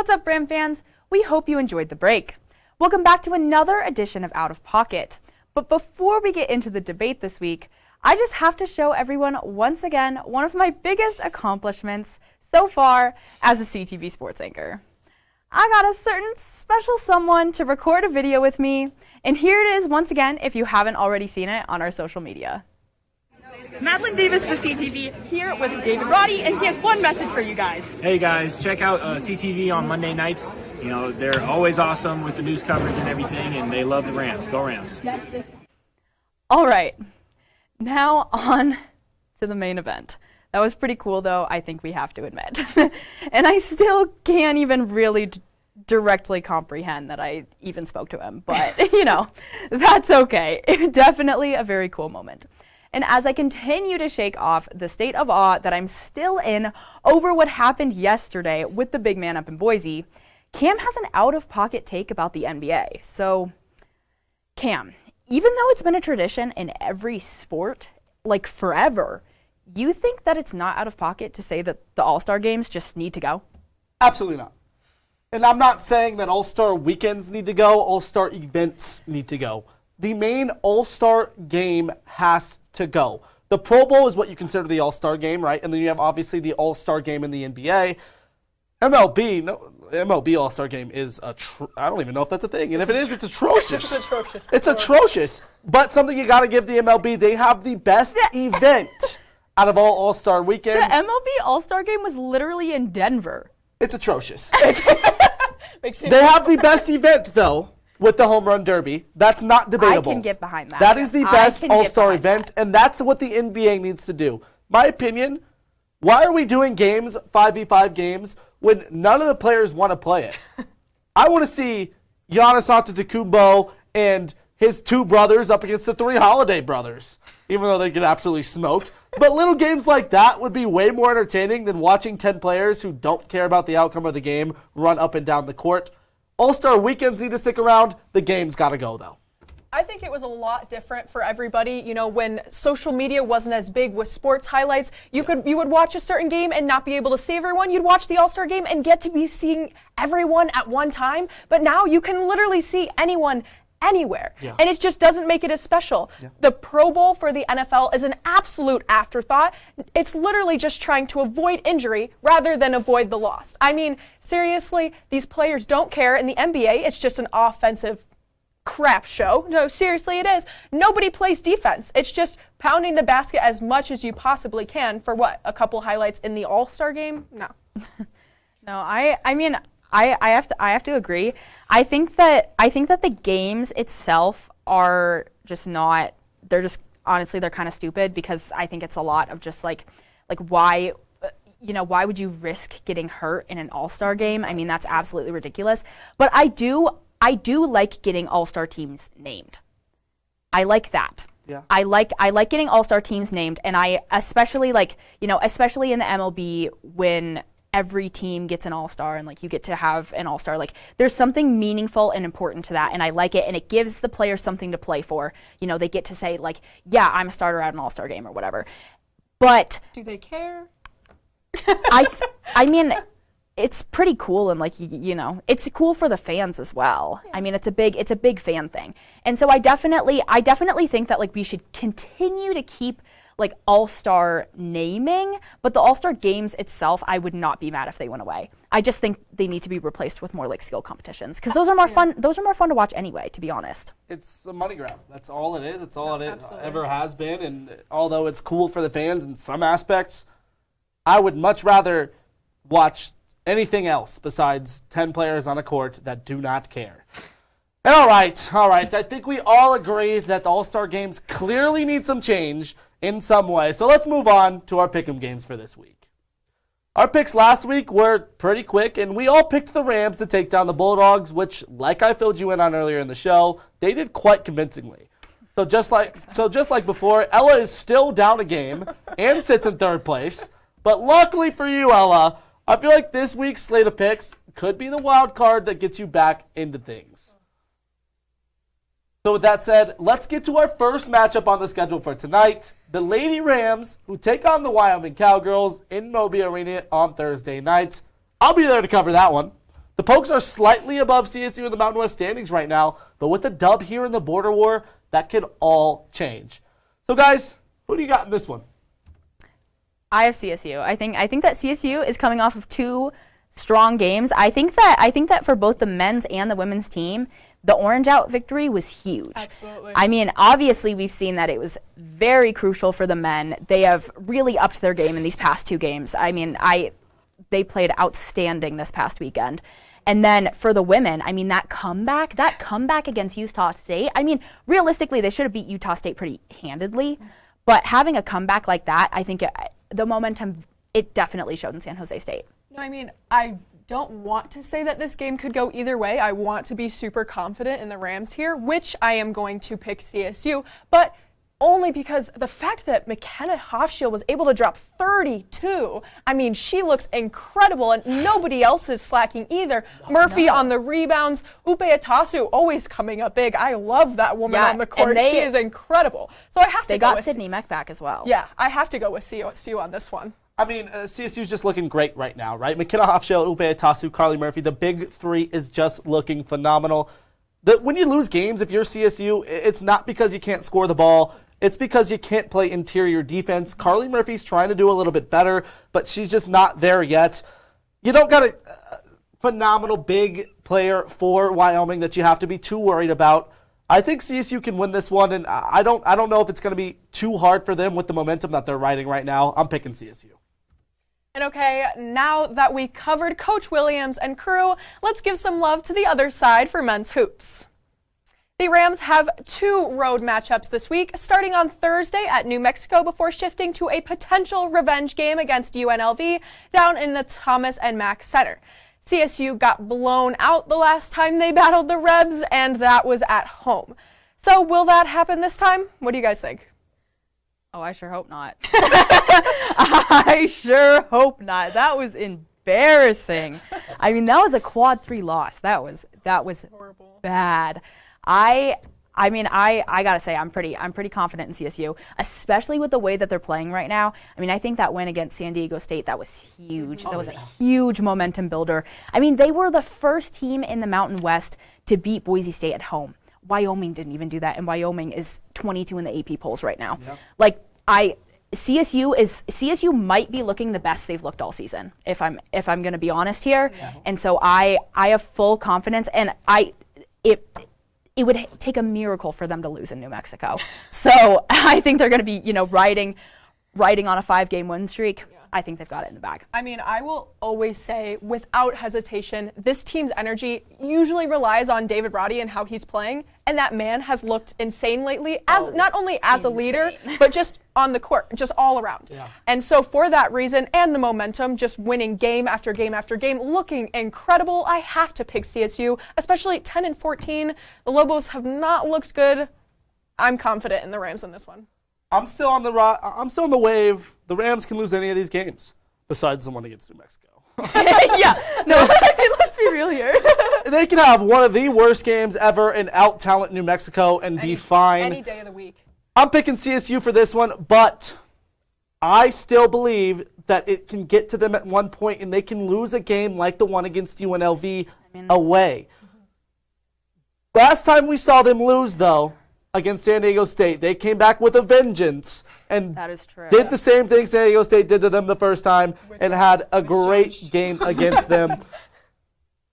What's up, Ram fans? We hope you enjoyed the break. Welcome back to another edition of Out of Pocket. But before we get into the debate this week, I just have to show everyone once again one of my biggest accomplishments so far as a CTV sports anchor. I got a certain special someone to record a video with me, and here it is once again if you haven't already seen it on our social media. Madeline Davis with CTV here with David Roddy, and he has one message for you guys. Hey guys, check out CTV on Monday nights. You know, they're always awesome with the news coverage and everything, and they love the Rams. Go Rams. All right, now on to the main event. That was pretty cool, though, I think we have to admit. And I still can't even really directly comprehend that I even spoke to him, but, you know, that's okay. Definitely a very cool moment. And as I continue to shake off the state of awe that I'm still in over what happened yesterday with the big man up in Boise, Cam has an out-of-pocket take about the NBA. So, Cam, even though it's been a tradition in every sport, like forever, you think that it's not out of pocket to say that the All-Star games just need to go? Absolutely not. And I'm not saying that All-Star weekends need to go, All-Star events need to go. The main All-Star game has to go. The Pro Bowl is what you consider the All-Star game, right? And then you have obviously the All-Star game in the NBA. MLB All-Star game is I don't even know if that's a thing. And if it is, it's atrocious. It's atrocious. But something you got to give the MLB, they have the best event out of all All-Star weekends. The MLB All-Star game was literally in Denver. It's atrocious. They have the best event, though, with the Home Run Derby. That's not debatable. I can get behind that. That is the best All-Star event, and that's what the NBA needs to do. My opinion, why are we doing games, 5v5 games, when none of the players want to play it? I want to see Giannis Antetokounmpo and his two brothers up against the three Holiday brothers, even though they get absolutely smoked. But little games like that would be way more entertaining than watching 10 players who don't care about the outcome of the game run up and down the court. All-Star weekends need to stick around. The game's got to go, though. I think it was a lot different for everybody. You know, when social media wasn't as big with sports highlights, you would watch a certain game and not be able to see everyone. You'd watch the All-Star game and get to be seeing everyone at one time. But now you can literally see anyone anywhere. Yeah. And it just doesn't make it as special. Yeah. The Pro Bowl for the NFL is an absolute afterthought. It's literally just trying to avoid injury rather than avoid the loss. I mean, seriously, these players don't care. In the NBA, it's just an offensive crap show. No, seriously, it is. Nobody plays defense. It's just pounding the basket as much as you possibly can for what? A couple highlights in the All-Star game? No. No, I mean, I have to agree. I think that the games itself are just not. They're just honestly they're kind of stupid because I think it's a lot of just like why would you risk getting hurt in an All-Star game? I mean, that's absolutely ridiculous. But I do like getting All-Star teams named. I like that. Yeah. I like getting All-Star teams named, and I especially in the MLB when every team gets an All-Star and you get to have an All-Star. There's something meaningful and important to that, and I like it, and it gives the players something to play for. They get to say yeah, I'm a starter at an All-Star game or whatever. But do they care? I mean, it's pretty cool, and it's cool for the fans as well. Yeah. I mean, it's a big fan thing, and so I definitely think that we should continue to keep All-Star naming, but the All-Star games itself, I would not be mad if they went away. I just think they need to be replaced with more skill competitions because those are more fun. Those are more fun to watch anyway, to be honest. It's a money grab. That's all it is. It's all it ever has been. And although it's cool for the fans in some aspects, I would much rather watch anything else besides 10 players on a court that do not care. And all right. I think we all agree that the All-Star games clearly need some change in some way. So let's move on to our pick'em games for this week. Our picks last week were pretty quick, and we all picked the Rams to take down the Bulldogs, which, like I filled you in on earlier in the show, they did quite convincingly. So just like before, Ella is still down a game and sits in third place. But luckily for you, Ella, I feel like this week's slate of picks could be the wild card that gets you back into things. So with that said, let's get to our first matchup on the schedule for tonight. The Lady Rams, who take on the Wyoming Cowgirls in Moby Arena on Thursday night. I'll be there to cover that one. The Pokes are slightly above CSU in the Mountain West standings right now, but with a dub here in the Border War, that could all change. So, guys, who do you got in this one? I have CSU. I think that CSU is coming off of 2 strong games. I think that for both the men's and the women's team, the Orange Out victory was huge. Absolutely. I mean, obviously we've seen that it was very crucial for the men. They have really upped their game in these past 2 games. I mean, they played outstanding this past weekend. And then for the women, I mean, that comeback against Utah State, I mean, realistically, they should have beat Utah State pretty handedly. But having a comeback like that, I think the momentum, it definitely showed in San Jose State. No, I mean, I don't want to say that this game could go either way. I want to be super confident in the Rams here, which I am going to pick CSU, but only because the fact that McKenna Hofschild was able to drop 32, I mean, she looks incredible, and nobody else is slacking either. Murphy on the rebounds, Upe Atasu always coming up big. I love that woman on the court. She is incredible. So I have to go with... They got Sydney Meck back as well. Yeah, I have to go with CSU on this one. I mean, CSU's just looking great right now, right? McKenna Hofschild, Upe Atasu, Carly Murphy, the big 3 is just looking phenomenal. When you lose games, if you're CSU, it's not because you can't score the ball. It's because you can't play interior defense. Carly Murphy's trying to do a little bit better, but she's just not there yet. You don't got a phenomenal big player for Wyoming that you have to be too worried about. I think CSU can win this one, and I don't know if it's going to be too hard for them with the momentum that they're riding right now. I'm picking CSU. And okay, now that we covered Coach Williams and crew, let's give some love to the other side for men's hoops. The Rams have 2 road matchups this week, starting on Thursday at New Mexico before shifting to a potential revenge game against UNLV down in the Thomas and Mack Center. CSU got blown out the last time they battled the Rebs, and that was at home. So will that happen this time? What do you guys think? Oh, I sure hope not. I sure hope not. That was embarrassing. I mean, that was a quad 3 loss. That was horrible. Bad. I mean, I gotta say, I'm pretty confident in CSU, especially with the way that they're playing right now. I mean, I think that win against San Diego State, that was huge. That was a huge momentum builder. I mean, they were the first team in the Mountain West to beat Boise State at home. Wyoming didn't even do that, and Wyoming is 22 in the AP polls right now. Yep. Like, CSU might be looking the best they've looked all season, if I'm gonna be honest here. Yeah. And so I have full confidence, and it would take a miracle for them to lose in New Mexico. So I think they're going to be, riding on a 5-game win streak. Yeah. I think they've got it in the bag. I mean, I will always say, without hesitation, this team's energy usually relies on David Roddy and how he's playing, and that man has looked insane lately, not only as a leader, but just on the court, just all around. Yeah. And so for that reason, and the momentum, just winning game after game after game, looking incredible, I have to pick CSU, especially 10-14. The Lobos have not looked good. I'm confident in the Rams in this one. I'm still on the wave. The Rams can lose any of these games, besides the one against New Mexico. Yeah, no, let's be real here. They can have one of the worst games ever and out-talent New Mexico and be fine. Any day of the week. I'm picking CSU for this one, but I still believe that it can get to them at one point and they can lose a game like the one against UNLV away. Mm-hmm. Last time we saw them lose, though, against San Diego State, they came back with a vengeance and that is true. Did the same thing San Diego State did to them the first time and had a great game against them.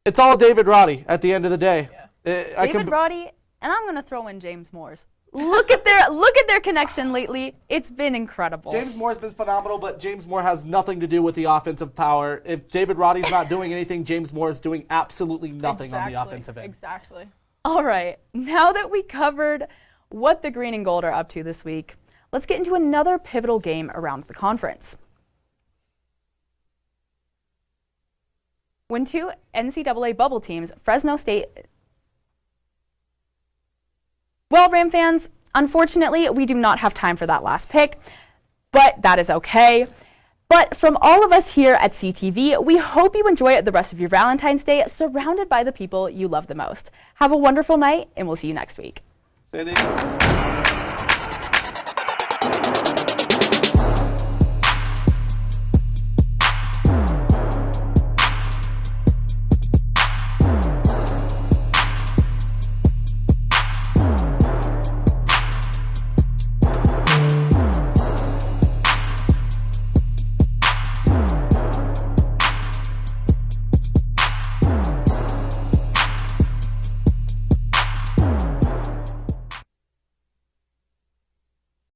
It's all David Roddy at the end of the day. Yeah. David Roddy, and I'm going to throw in James Moore's. Look at their connection lately. It's been incredible. James Moore's been phenomenal, but James Moore has nothing to do with the offensive power. If David Roddy's not doing anything, James Moore is doing absolutely nothing on the offensive end. Exactly. All right. Now that we covered what the Green and Gold are up to this week, let's get into another pivotal game around the conference. When 2 NCAA bubble teams, Fresno State... Well, Ram fans, unfortunately, we do not have time for that last pick, but that is okay. But from all of us here at CTV, we hope you enjoy the rest of your Valentine's Day surrounded by the people you love the most. Have a wonderful night, and we'll see you next week. Sandy.